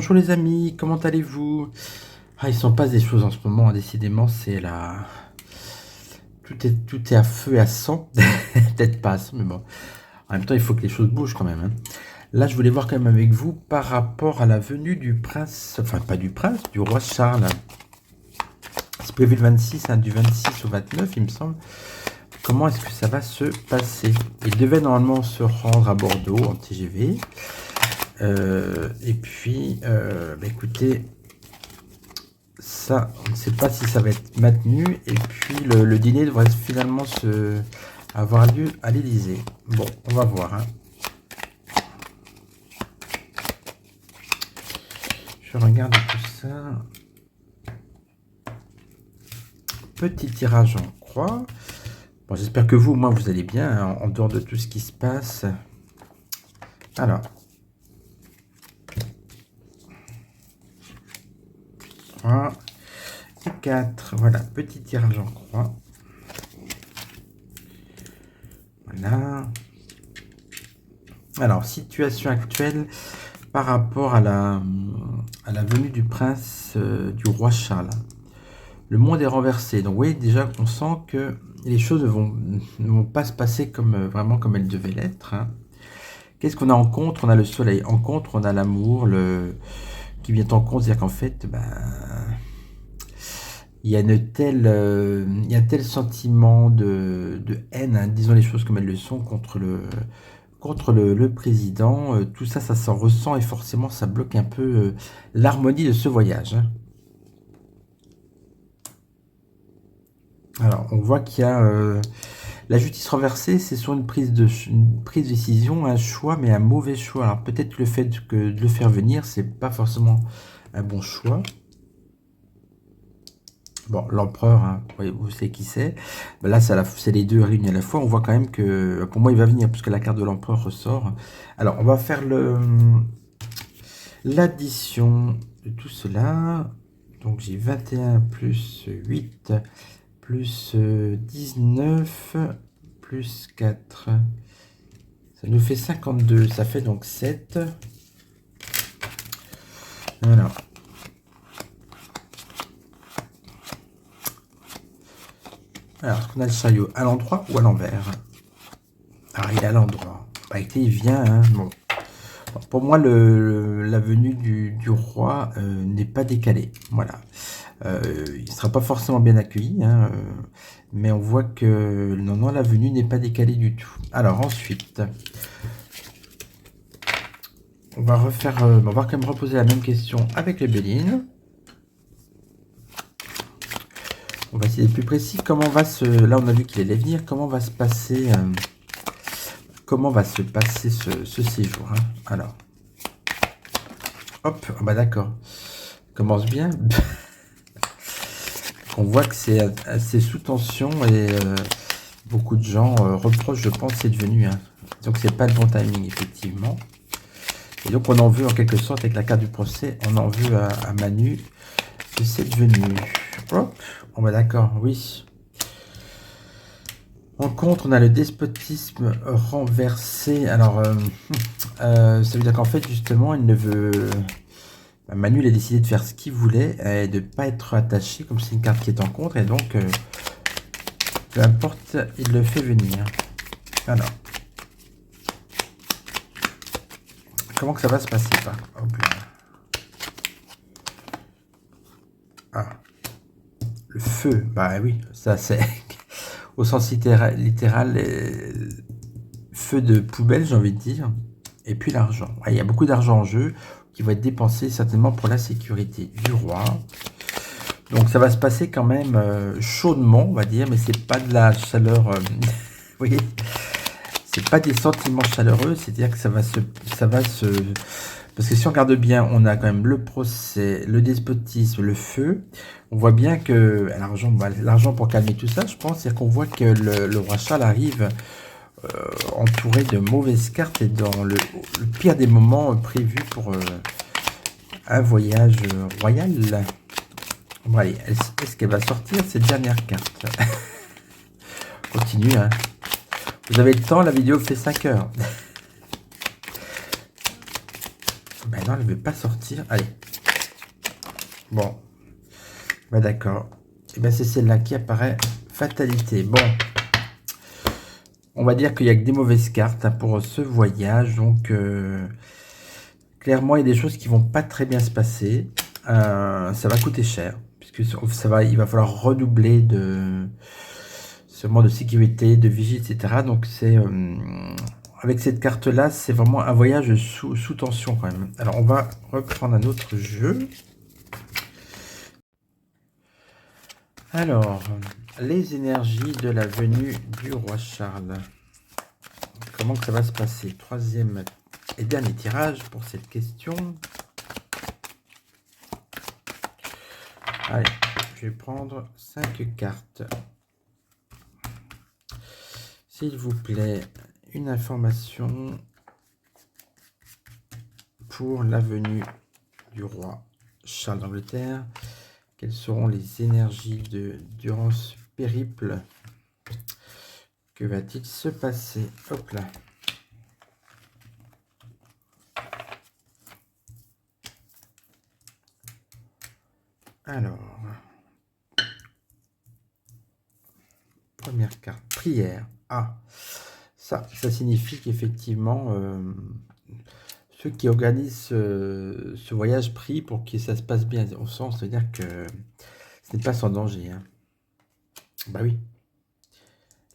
Bonjour les amis, comment allez-vous? Ah, il s'en passe des choses en ce moment, hein, décidément, c'est la... Tout est à feu et à sang. Peut-être pas à sang, mais bon. En même temps, il faut que les choses bougent quand même, hein. Là, je voulais voir quand même avec vous par rapport à la venue du prince, enfin pas du prince, du roi Charles. C'est prévu le 26, hein, du 26 au 29, il me semble. Comment est-ce que ça va se passer? Il devait normalement se rendre à Bordeaux en TGV. Et puis, écoutez, ça, on ne sait pas si ça va être maintenu. Et puis, le dîner devrait finalement avoir lieu à l'Élysée. Bon, on va voir, hein. Je regarde tout ça. Petit tirage en croix. Bon, j'espère que vous, moi, vous allez bien, hein, en dehors de tout ce qui se passe. Alors. 3 et 4. Voilà, petit tirage en croix. Voilà. Alors, situation actuelle par rapport à la venue du prince, du roi Charles. Le monde est renversé. Donc, vous voyez déjà qu'on sent que les choses ne vont pas se passer vraiment comme elles devaient l'être, hein. Qu'est-ce qu'on a en contre? On a le soleil. En contre, on a l'amour qui vient en compte. C'est-à-dire qu'en fait, il y a il y a un tel sentiment de haine, hein, disons les choses comme elles le sont, contre le président. Tout ça, ça s'en ressent et forcément, ça bloque un peu l'harmonie de ce voyage, hein. Alors, on voit qu'il y a la justice renversée, c'est sur une prise de décision, un choix, mais un mauvais choix. Alors, peut-être le fait de le faire venir, c'est pas forcément un bon choix. Bon, l'empereur, hein, vous savez qui c'est. Ben là, c'est les deux réunis à la fois. On voit quand même que, pour moi, il va venir, puisque la carte de l'empereur ressort. Alors, on va faire l'addition de tout cela. Donc, j'ai 21 plus 8 plus 19 plus 4. Ça nous fait 52. Ça fait donc 7. Voilà. Alors, est-ce qu'on a le chariot à l'endroit ou à l'envers? Alors, il est à l'endroit. Bah, écoutez, il vient, hein. Bon. Pour moi, la venue du roi n'est pas décalée. Voilà. Il ne sera pas forcément bien accueilli, hein, mais on voit que non, la venue n'est pas décalée du tout. Alors, ensuite, on va refaire, on va quand même reposer la même question avec les Bélines. On va essayer d'être plus précis. Comment va là, on a vu qu'il allait venir. Comment va se passer ce séjour, hein? Alors, hop, bah d'accord. Commence bien. On voit que c'est assez sous tension et beaucoup de gens reprochent, je pense, cette venue, hein. Donc, c'est pas le bon timing, effectivement. Et donc, on en veut, en quelque sorte, avec la carte du procès, on en veut à Manu de cette venue. Hop, on va d'accord, oui. En contre, on a le despotisme renversé. Alors, ça veut dire qu'en fait, justement, il ne veut... Manu, il a décidé de faire ce qu'il voulait et de ne pas être attaché, comme c'est une carte qui est en contre. Et donc, peu importe, il le fait venir. Alors. Comment que ça va se passer, ça? Hop là. Ah. Le feu. Bah oui, ça c'est... Au sens littéral, feu de poubelle, j'ai envie de dire. Et puis l'argent. Il y a beaucoup d'argent en jeu qui va être dépensé certainement pour la sécurité du roi. Donc ça va se passer quand même chaudement, on va dire, mais c'est pas de la chaleur. Vous voyez, c'est pas des sentiments chaleureux, c'est-à-dire que ça va se... Parce que si on regarde bien, on a quand même le procès, le despotisme, le feu. On voit bien que l'argent pour calmer tout ça, je pense, c'est qu'on voit que le roi Charles arrive entouré de mauvaises cartes et dans le pire des moments prévus pour un voyage royal. Bon, allez, est-ce qu'elle va sortir cette dernière carte? Continue, hein. Vous avez le temps, la vidéo fait 5 heures. Ben non, elle ne veut pas sortir. Allez. Bon. Bah d'accord. Et ben c'est celle-là qui apparaît. Fatalité. Bon. On va dire qu'il n'y a que des mauvaises cartes hein, pour ce voyage. Donc, clairement, il y a des choses qui vont pas très bien se passer. Ça va coûter cher. Puisque il va falloir redoubler de seulement de sécurité, de vigie, etc. Donc, avec cette carte-là, c'est vraiment un voyage sous tension quand même. Alors, on va reprendre un autre jeu. Alors, les énergies de la venue du roi Charles. Comment que ça va se passer? Troisième et dernier tirage pour cette question. Allez, je vais prendre 5 cartes. S'il vous plaît, une information pour la venue du roi Charles d'Angleterre. Quelles seront les énergies durant ce périple? Que va-t-il se passer? Hop là. Alors, première carte, prière. Ah, ça signifie qu'effectivement, ceux qui organisent ce voyage prient pour que ça se passe bien. Au sens, c'est-à-dire que ce n'est pas sans danger. Hein. Bah oui,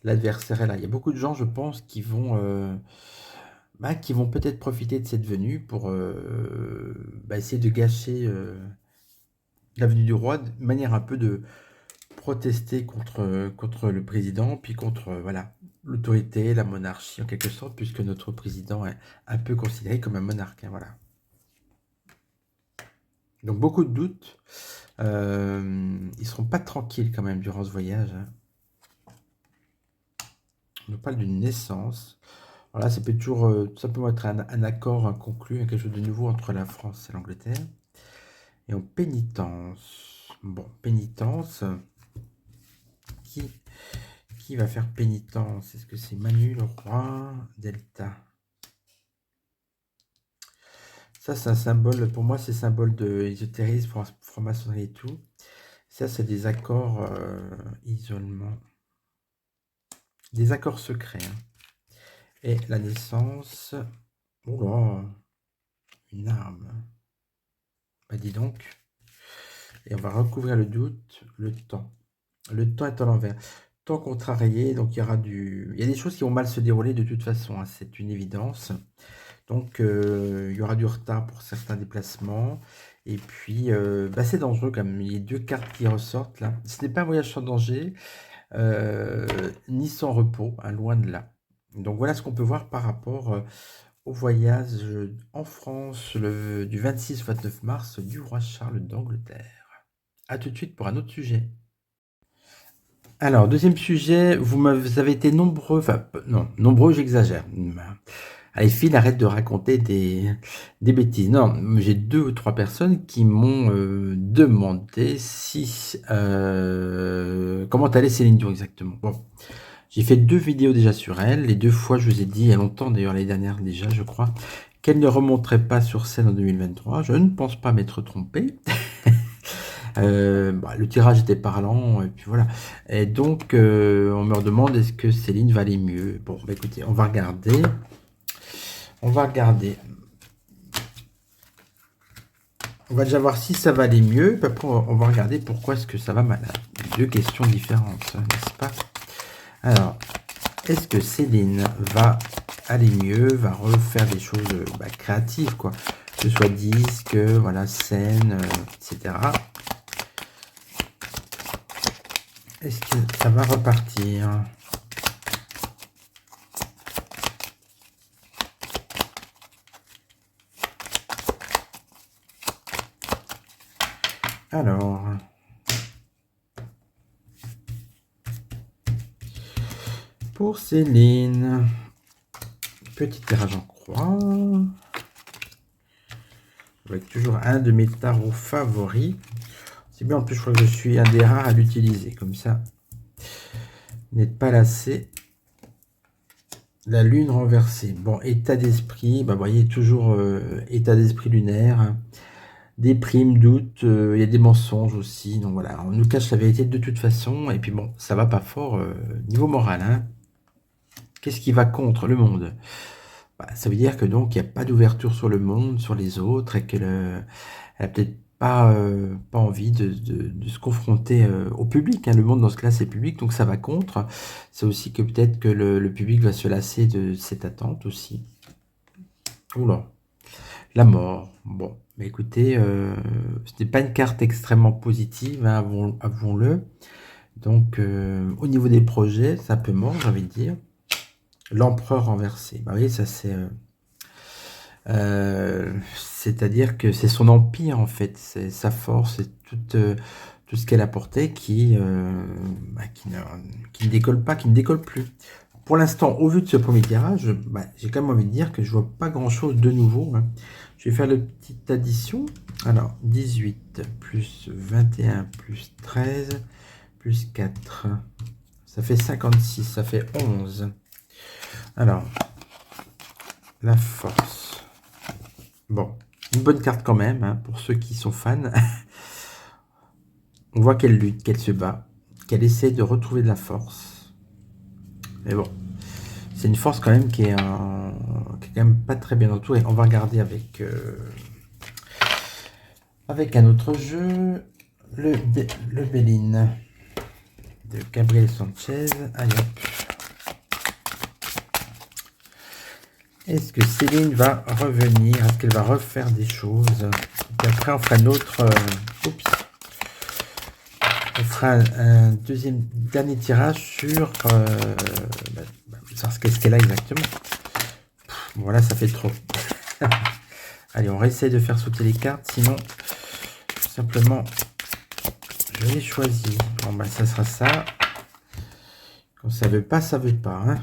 l'adversaire est là. Il y a beaucoup de gens, je pense, qui vont peut-être profiter de cette venue pour essayer de gâcher la venue du roi de manière un peu de protester contre le président, puis contre voilà, l'autorité, la monarchie en quelque sorte, puisque notre président est un peu considéré comme un monarque. Hein, voilà. Donc beaucoup de doutes. Ils ne seront pas tranquilles quand même durant ce voyage. Hein. On nous parle d'une naissance. Alors là, ça peut toujours tout simplement être un accord conclu, quelque chose de nouveau entre la France et l'Angleterre. Et en pénitence. Bon, pénitence. Qui va faire pénitence? Est-ce que c'est Manu, le roi, Delta? Ça, c'est un symbole, pour moi, c'est symbole de ésotérisme, franc-maçonnerie et tout. Ça, c'est des accords isolement. Des accords secrets. Hein. Et la naissance. Oh là, une arme. Bah dis donc. Et on va recouvrir le doute, le temps. Le temps est à l'envers. Temps contrarié, donc il y aura il y a des choses qui vont mal se dérouler de toute façon, hein, c'est une évidence. Donc il y aura du retard pour certains déplacements. Et puis c'est dangereux quand même. Il y a 2 cartes qui ressortent là. Ce n'est pas un voyage sans danger, ni sans repos, hein, loin de là. Donc voilà ce qu'on peut voir par rapport au voyage en France du 26 au 29 mars du roi Charles d'Angleterre. A tout de suite pour un autre sujet. Alors, deuxième sujet, vous avez été nombreux, enfin, non, nombreux, j'exagère. Allez, Phil, arrête de raconter des bêtises. Non, j'ai 2 ou 3 personnes qui m'ont demandé comment allait Céline Dion exactement. Bon, j'ai fait 2 vidéos déjà sur elle. Les 2 fois, je vous ai dit, il y a longtemps d'ailleurs, l'année dernière déjà, je crois, qu'elle ne remonterait pas sur scène en 2023. Je ne pense pas m'être trompé. Le tirage était parlant, et puis voilà. Et donc, on me demande est-ce que Céline va aller mieux. Bon, écoutez, on va regarder. On va regarder. On va déjà voir si ça va aller mieux. Puis après, on va regarder pourquoi est-ce que ça va mal. 2 questions différentes, n'est-ce pas? Alors, est-ce que Céline va aller mieux, va refaire des choses créatives, quoi, que ce soit disque, voilà, scène, etc. Est-ce que ça va repartir? Alors, pour Céline, petit tirage en croix, avec toujours un de mes tarots favoris. C'est bien, en plus je crois que je suis un des rares à l'utiliser, comme ça, vous n'êtes pas lassé. La lune renversée. Bon, état d'esprit, bah, vous voyez, toujours état d'esprit lunaire, hein. Déprime, doute, il y a des mensonges aussi. Donc voilà, on nous cache la vérité de toute façon. Et puis bon, ça va pas fort niveau moral, hein. Qu'est-ce qui va contre le monde? Bah, ça veut dire que donc il n'y a pas d'ouverture sur le monde, sur les autres, et qu'elle elle a peut-être pas envie de se confronter au public, hein. Le monde dans ce cas-là, c'est public, donc ça va contre. C'est aussi que peut-être que le public va se lasser de cette attente aussi. Oula, la mort. Bon, mais écoutez, ce n'est pas une carte extrêmement positive, hein, avouons-le. Donc, au niveau des projets, c'est un peu mort, j'ai envie de dire. L'empereur renversé. Bah oui, ça c'est... c'est-à-dire que c'est son empire en fait, c'est sa force, c'est tout ce qu'elle a porté bah, qui ne décolle pas, qui ne décolle plus. Pour l'instant, au vu de ce premier tirage, bah, j'ai quand même envie de dire que je vois pas grand-chose de nouveau, hein. Je vais faire la petite addition. Alors, 18 plus 21 plus 13 plus 4, ça fait 56, ça fait 11. Alors, la force. Bon, une bonne carte quand même, hein, pour ceux qui sont fans. On voit qu'elle lutte, qu'elle se bat, qu'elle essaie de retrouver de la force. Mais bon, c'est une force quand même qui est quand même pas très bien entourée. On va regarder avec un autre jeu, le Béline de Gabriel Sanchez. Allez hop. Est-ce que Céline va revenir? Est-ce qu'elle va refaire des choses? Et après, on fera notre... oups. On fera un dernier tirage sur... qu'est-ce qu'elle a exactement. Voilà, ça fait trop. Allez, on réessaye de faire sauter les cartes. Sinon, tout simplement, je l'ai choisi. Bon, bah, ça sera ça. Quand ça veut pas, ça veut pas, hein.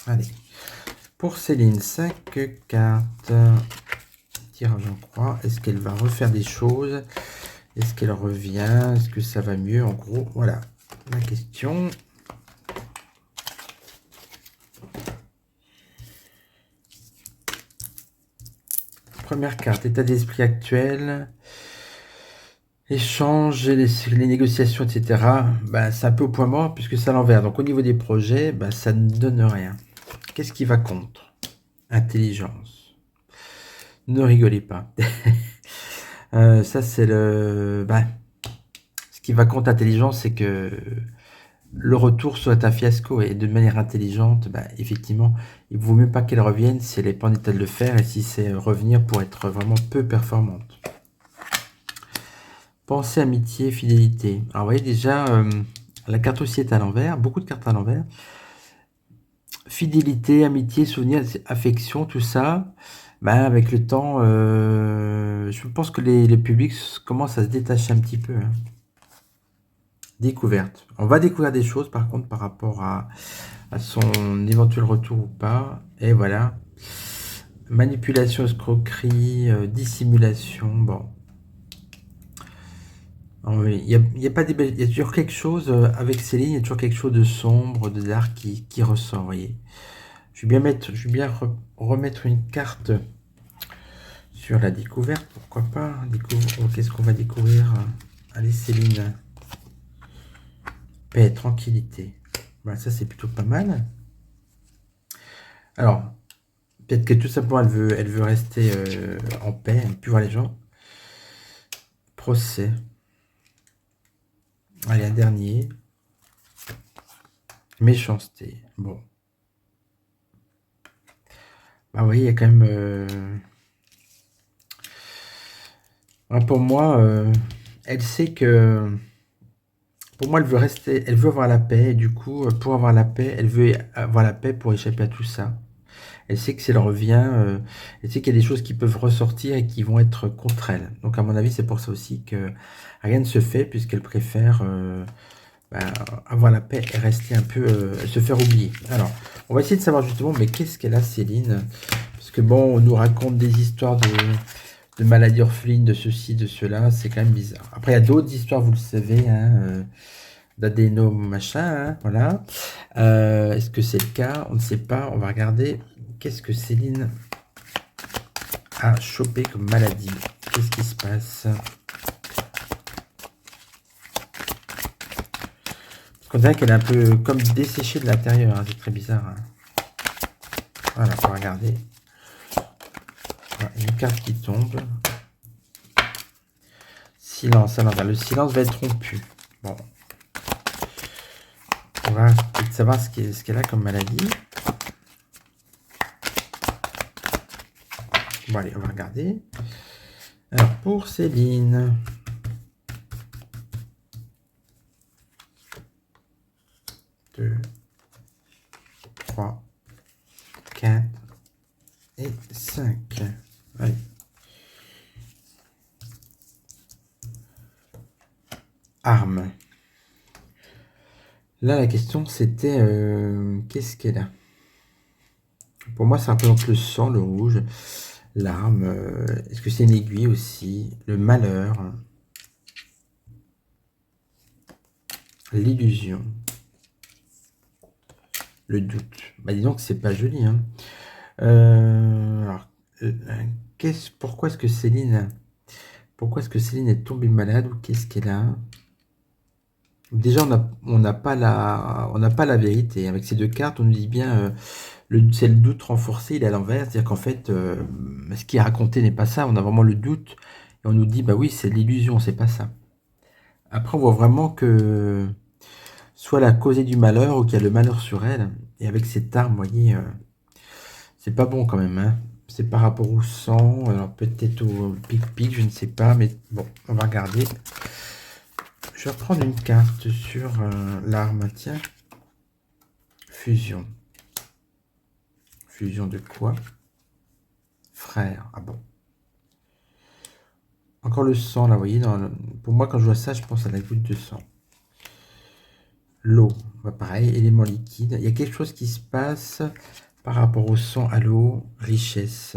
Allez, pour Céline, 5 cartes. Tirage en croix. Est-ce qu'elle va refaire des choses? Est-ce qu'elle revient? Est-ce que ça va mieux? En gros, voilà la question. Première carte, état d'esprit actuel. Échange, les négociations, etc. Bah, c'est un peu au point mort puisque c'est à l'envers. Donc au niveau des projets, bah, ça ne donne rien. Qu'est-ce qui va contre? Intelligence. Ne rigolez pas. Ça, c'est le... Bah, ce qui va contre intelligence, c'est que le retour soit un fiasco. Et de manière intelligente, bah, effectivement, il vaut mieux pas qu'elle revienne si elle n'est pas en état de le faire et si c'est revenir pour être vraiment peu performante. Pensée, amitié, fidélité. Alors, vous voyez déjà, la carte aussi est à l'envers. Beaucoup de cartes à l'envers. Fidélité, amitié, souvenir, affection, tout ça. Bah, avec le temps, je pense que les publics commencent à se détacher un petit peu, hein. Découverte. On va découvrir des choses, par contre, par rapport à son éventuel retour ou pas. Et voilà. Manipulation, escroquerie, dissimulation. Bon. Oui, il y a pas des il y a toujours quelque chose avec Céline, il y a toujours quelque chose de sombre, de dark qui ressort, vous voyez. Je vais bien remettre une carte sur la découverte, pourquoi pas. Qu'est-ce qu'on va découvrir? Allez, Céline. Paix, tranquillité. Voilà, ça c'est plutôt pas mal. Alors, peut-être que tout simplement elle veut rester en paix, elle ne veut plus voir les gens. Procès. Allez, un dernier. Méchanceté. Bon. Bah, vous voyez, il y a quand même... pour moi, elle sait que... Pour moi, elle veut rester, elle veut avoir la paix. Et du coup, pour avoir la paix, elle veut avoir la paix pour échapper à tout ça. Elle sait que si elle revient, elle sait qu'il y a des choses qui peuvent ressortir et qui vont être contre elle. Donc, à mon avis, c'est pour ça aussi que rien ne se fait, puisqu'elle préfère avoir la paix et rester un peu, se faire oublier. Alors, on va essayer de savoir justement, mais qu'est-ce qu'elle a, Céline? Parce que bon, on nous raconte des histoires de maladies orphelines, de ceci, de cela, c'est quand même bizarre. Après, il y a d'autres histoires, vous le savez, hein, d'adéno machin, hein, voilà. Est-ce que c'est le cas? On ne sait pas. On va regarder. Qu'est-ce que Céline a chopé comme maladie? Qu'est-ce qui se passe? On dirait qu'elle est un peu comme desséchée de l'intérieur, hein, c'est très bizarre. Hein. Voilà, on va regarder. Voilà, une carte qui tombe. Silence, alors le silence va être rompu. Bon. On va peut-être savoir ce qu'elle a comme maladie. Bon, allez, on va regarder. Alors, pour Céline. 2, 3, 4 et 5. Allez. Arme. Là, la question, c'était qu'est-ce qu'elle a? Pour moi, ça représente le sang, le rouge, l'arme. Est-ce que c'est une aiguille aussi? Le malheur. L'illusion. Le doute. Bah, dis donc, c'est pas joli. Hein. Alors, pourquoi est-ce que Céline est tombée malade ou qu'est-ce qu'elle a? Déjà, on n'a pas la vérité. Avec ces deux cartes, on nous dit bien, c'est le doute renforcé, il est à l'envers. C'est-à-dire qu'en fait, ce qui est raconté n'est pas ça. On a vraiment le doute. Et on nous dit, bah oui, c'est l'illusion, c'est pas ça. Après, on voit vraiment que soit elle a causé du malheur ou qu'il y a le malheur sur elle. Et avec cette arme, vous voyez, c'est pas bon quand même. Hein. C'est par rapport au sang, alors peut-être au pic-pic, je ne sais pas. Mais bon, on va regarder. Je vais reprendre une carte sur l'arme. Tiens. Fusion. Fusion de quoi? Frère. Ah bon. Encore le sang, là, vous voyez. Pour moi, quand je vois ça, je pense à la goutte de sang. L'eau. Bah, pareil, élément liquide. Il y a quelque chose qui se passe par rapport au sang, à l'eau. Richesse.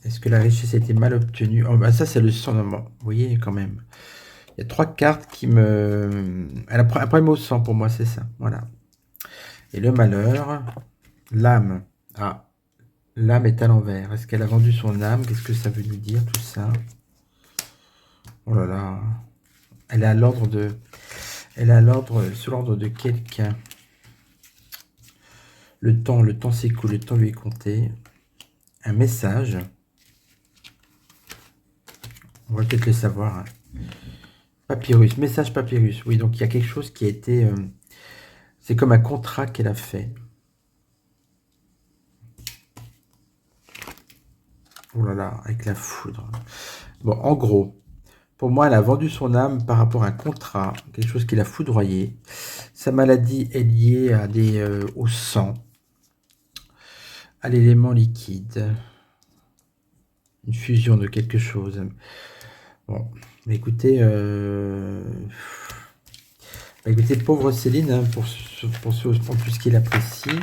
Est-ce que la richesse a été mal obtenue? Oh, bah ça, c'est le sang. Vous voyez, quand même. Il y a trois cartes qui me... Elle a un problème au sang, pour moi, c'est ça. Voilà. Et le malheur. L'âme. Ah. L'âme est à l'envers. Est-ce qu'elle a vendu son âme? Qu'est-ce que ça veut nous dire, tout ça? Oh là là. Elle est à l'ordre de... Elle est à l'ordre... Sous l'ordre de quelqu'un. Le temps s'écoule. Le temps lui est compté. Un message. On va peut-être le savoir. Hein. Papyrus. Message papyrus. Oui, donc il y a quelque chose qui a été... c'est comme un contrat qu'elle a fait. Oh là là, avec la foudre. Bon, en gros, pour moi, elle a vendu son âme par rapport à un contrat, quelque chose qui l'a foudroyé. Sa maladie est liée au sang, à l'élément liquide, une fusion de quelque chose. Bon, mais écoutez, pauvre Céline, hein, pour tout ce qu'il apprécie,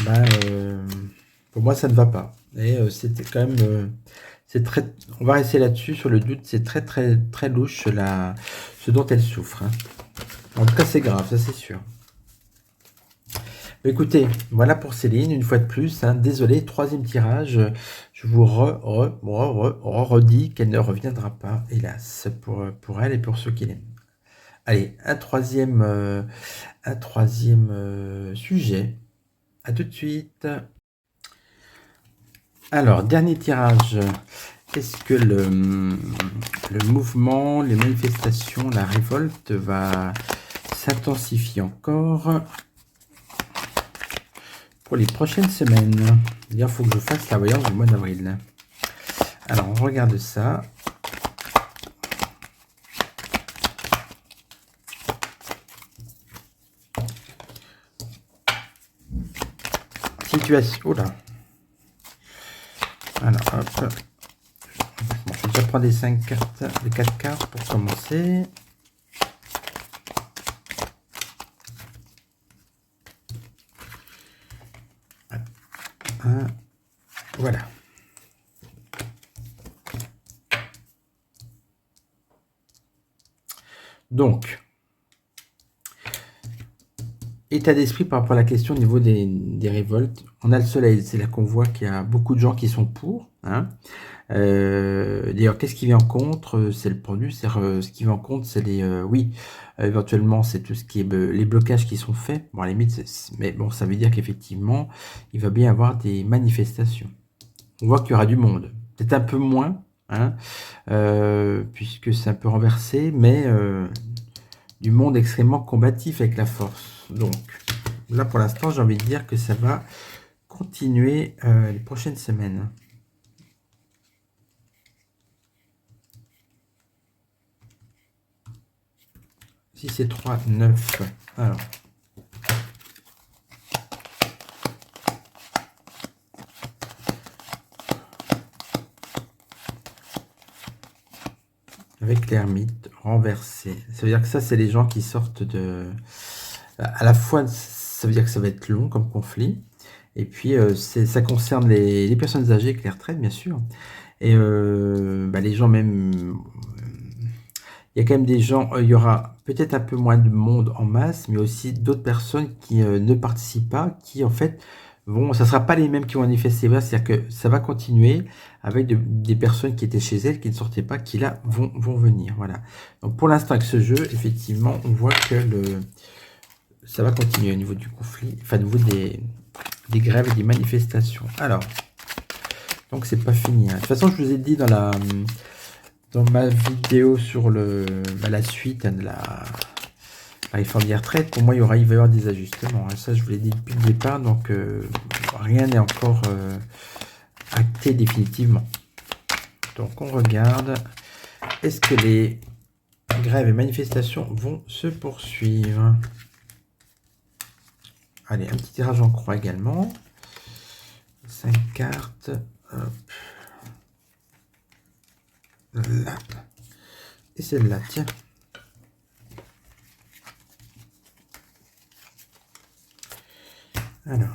bah, pour moi, ça ne va pas. Et c'était quand même... c'est très, on va rester là-dessus, sur le doute. C'est très, très, très louche ce dont elle souffre. Hein. En tout cas, c'est grave, ça c'est sûr. Écoutez, voilà pour Céline, une fois de plus. Hein, désolé, troisième tirage. Je vous redis qu'elle ne reviendra pas, hélas, pour elle et pour ceux qui l'aiment. Allez, un troisième sujet. À tout de suite. Alors, dernier tirage. Est-ce que le mouvement, les manifestations, la révolte va s'intensifier encore pour les prochaines semaines? Il faut que je fasse la voyance du mois d'avril. Alors, on regarde ça. Situation... Oh là. Alors, hop. Bon, je vais déjà prendre les 5 cartes, les 4 cartes pour commencer. Voilà. Donc, état d'esprit par rapport à la question au niveau des révoltes. On a le soleil, c'est là qu'on voit qu'il y a beaucoup de gens qui sont pour. Hein. D'ailleurs, qu'est-ce qui vient en contre? C'est le pendu. Ce qui vient en contre, c'est oui, éventuellement, c'est tout ce qui est les blocages qui sont faits. Bon, à la limite, mais bon, ça veut dire qu'effectivement, il va bien y avoir des manifestations. On voit qu'il y aura du monde. Peut-être un peu moins, hein, puisque c'est un peu renversé, mais du monde extrêmement combatif avec la force. Donc, là, pour l'instant, j'ai envie de dire que ça va continuer les prochaines semaines. Si c'est 3, 9. Alors. Avec l'ermite renversé. Ça veut dire que ça, c'est les gens qui sortent de... À la fois, ça veut dire que ça va être long comme conflit. Et puis, ça concerne les personnes âgées avec les retraites, bien sûr. Et les gens même... Il y a quand même des gens... il y aura peut-être un peu moins de monde en masse, mais aussi d'autres personnes qui ne participent pas, qui en fait... Bon, ça ne sera pas les mêmes qui vont manifester, c'est-à-dire que ça va continuer avec des personnes qui étaient chez elles, qui ne sortaient pas, qui là vont venir. Voilà. Donc pour l'instant avec ce jeu, effectivement, on voit que ça va continuer au niveau du conflit, enfin au niveau des grèves et des manifestations. Alors, donc c'est pas fini. Hein. De toute façon, je vous ai dit dans ma vidéo sur la suite de la réforme des retraites, pour moi, il va y avoir des ajustements. Hein. Ça, je vous l'ai dit depuis le départ, donc rien n'est encore acté définitivement. Donc, on regarde. Est-ce que les grèves et manifestations vont se poursuivre? Allez, un petit tirage en croix également. 5 cartes. Hop. Là. Et celle-là, tiens. Alors.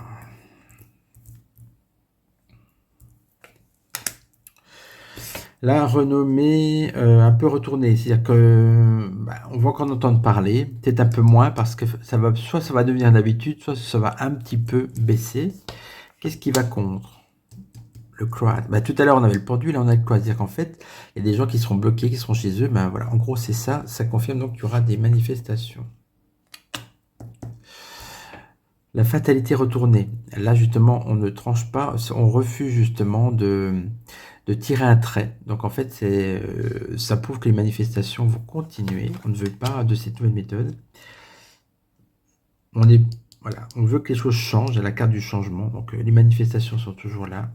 La renommée un peu retournée, c'est-à-dire que on va encore en entendre parler, peut-être un peu moins parce que soit ça va devenir d'habitude, soit ça va un petit peu baisser. Qu'est-ce qui va contre? Le Croate. Tout à l'heure on avait le pendu, là on a le Croate, c'est-à-dire qu'en fait il y a des gens qui seront bloqués, qui seront chez eux, voilà, en gros c'est ça, ça confirme donc qu'il y aura des manifestations. La fatalité retournée. Là, justement, on ne tranche pas, on refuse justement de tirer un trait. Donc, en fait, ça prouve que les manifestations vont continuer. On ne veut pas de cette nouvelle méthode. Voilà, on veut que les choses changent, à la carte du changement. Donc, les manifestations sont toujours là.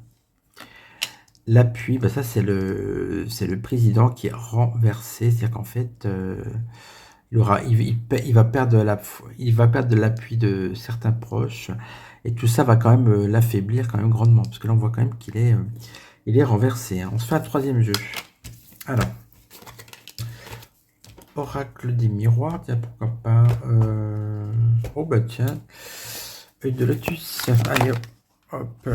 L'appui, ça, c'est le président qui est renversé. C'est-à-dire qu'en fait... il va perdre de l'appui de certains proches et tout ça va quand même l'affaiblir quand même grandement parce que là on voit quand même qu'il est renversé. Hein. On se fait un troisième jeu. Alors, oracle des miroirs, tiens pourquoi pas. Oh tiens, œil de lotus. Allez, hop.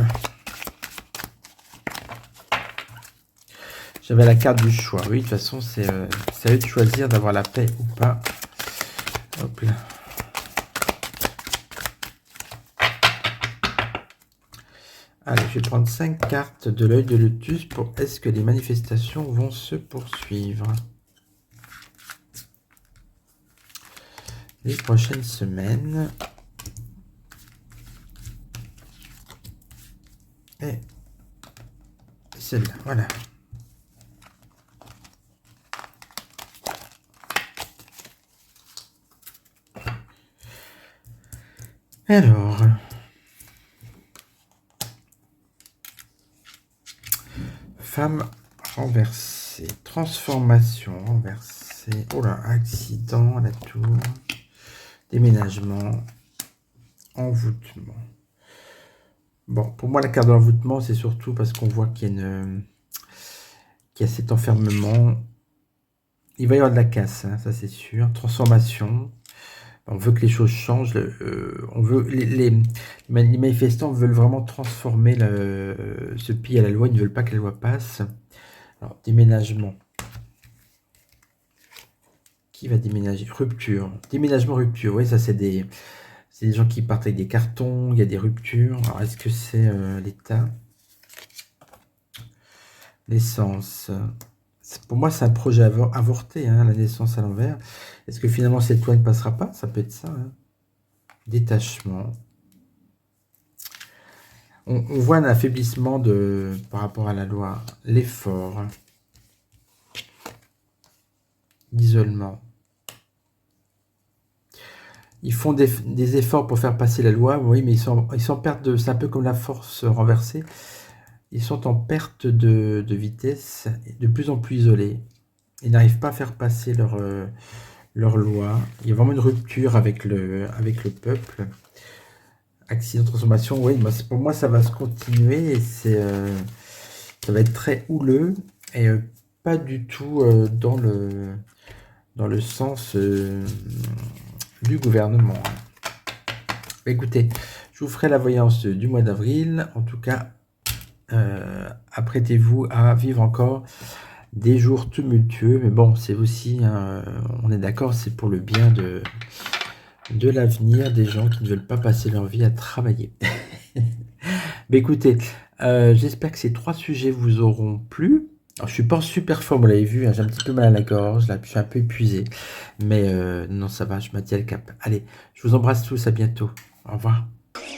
J'avais la carte du choix. Oui, de toute façon, c'est à eux de choisir d'avoir la paix ou pas. Hop là. Allez, je vais prendre 5 cartes de l'œil de lotus pour est-ce que les manifestations vont se poursuivre les prochaines semaines. Et celle-là, voilà. Alors, femme renversée, transformation renversée, oh là, accident à la tour, déménagement, envoûtement. Bon, pour moi, la carte de l'envoûtement, c'est surtout parce qu'on voit qu'il y a cet enfermement. Il va y avoir de la casse, hein, ça c'est sûr. Transformation. On veut que les choses changent. On veut les manifestants veulent vraiment transformer ce pays à la loi. Ils ne veulent pas que la loi passe. Alors, déménagement. Qui va déménager? Rupture. Déménagement, rupture. Oui, ça, c'est des gens qui partent avec des cartons. Il y a des ruptures. Alors, est-ce que c'est l'État? Naissance. Pour moi, c'est un projet avorté, hein, la naissance à l'envers. Est-ce que finalement, cette loi ne passera pas? Ça peut être ça, hein. Détachement. On voit un affaiblissement par rapport à la loi. L'effort. L'isolement. Ils font des efforts pour faire passer la loi, oui, mais ils sont en perte de... C'est un peu comme la force renversée. Ils sont en perte de vitesse, de plus en plus isolés. Ils n'arrivent pas à faire passer leur loi. Il y a vraiment une rupture avec le peuple. Accident de transformation, oui, pour moi, ça va se continuer et ça va être très houleux et pas du tout dans le sens du gouvernement. Écoutez, je vous ferai la voyance du mois d'avril. En tout cas, apprêtez-vous à vivre encore des jours tumultueux. Mais bon, c'est aussi, on est d'accord, c'est pour le bien de l'avenir des gens qui ne veulent pas passer leur vie à travailler. Mais écoutez, j'espère que ces 3 sujets vous auront plu. Alors, je suis pas en super forme, vous l'avez vu, hein, j'ai un petit peu mal à la gorge, là, je suis un peu épuisé. Mais non, ça va, je maintiens le cap. Allez, je vous embrasse tous, à bientôt. Au revoir.